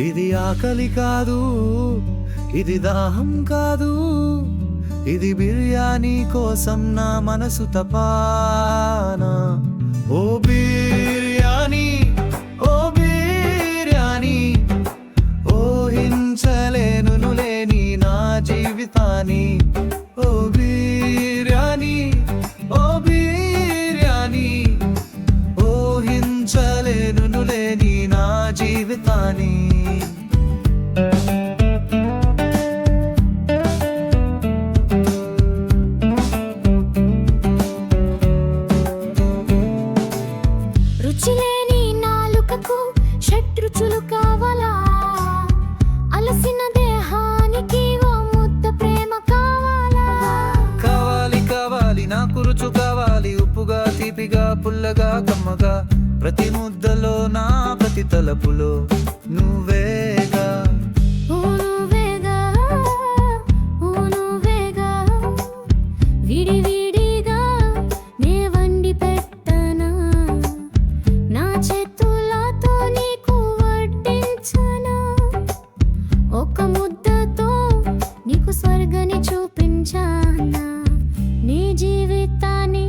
ఇది ఆకలి కాదు, ఇది దాహం కాదు, ఇది బిర్యానీ కోసం నా మనసు తపానా. ఓ బిర్యానీ, ఓ బిర్యానీ, ఊహించలేను లేని నా జీవితాన్ని. ఓ బిర్యానీ, ఓ బిర్యానీ, ఊహించలేను లేని నా జీవితాన్ని. రుచిలేని నాలుకకు షడ్రుచులు కావాలా? అలసిన దేహానికి ఓ ముద్ద ప్రేమ కావాలా? కావాలి కావాలి, నాకు రుచు కావాలి, ఉప్పుగా తీపిగా పుల్లగా కమ్మగా, ప్రతి ముద్దలో నా ప్రతి తలపులో నువ్వేగా. ఓ నువ్వేగా, ఓ నువ్వేగా, విడివిడిగా నే వండి పెట్టనా, నా చేతులతో నీకు వడ్డించనా, ఒక ముద్దతో నీకు స్వర్గాన్ని చూపించానా, నీ జీవితాన్ని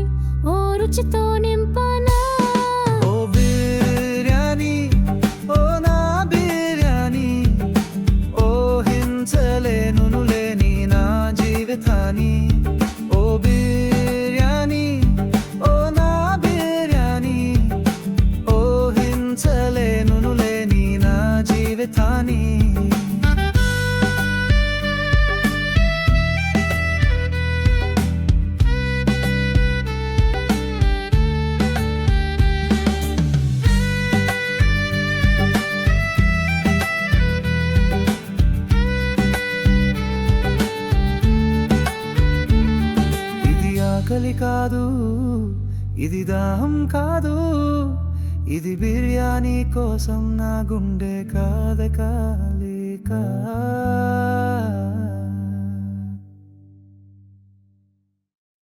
ఓ రుచితో నింపనా. ఓ బిర్యానీ, ఓ నా బిర్యానీ, ఊహించలేను లేని నా జీవితాన్ని. ఓ బిర్యానీ, ఓ నా బిర్యానీ, ఊహించలేను లేని నా జీవితాన్ని. ఆకలి కాదు, ఇది దాహం కాదు, ఇది బిర్యానీ కోసం నా గుండె కాదకాలిక.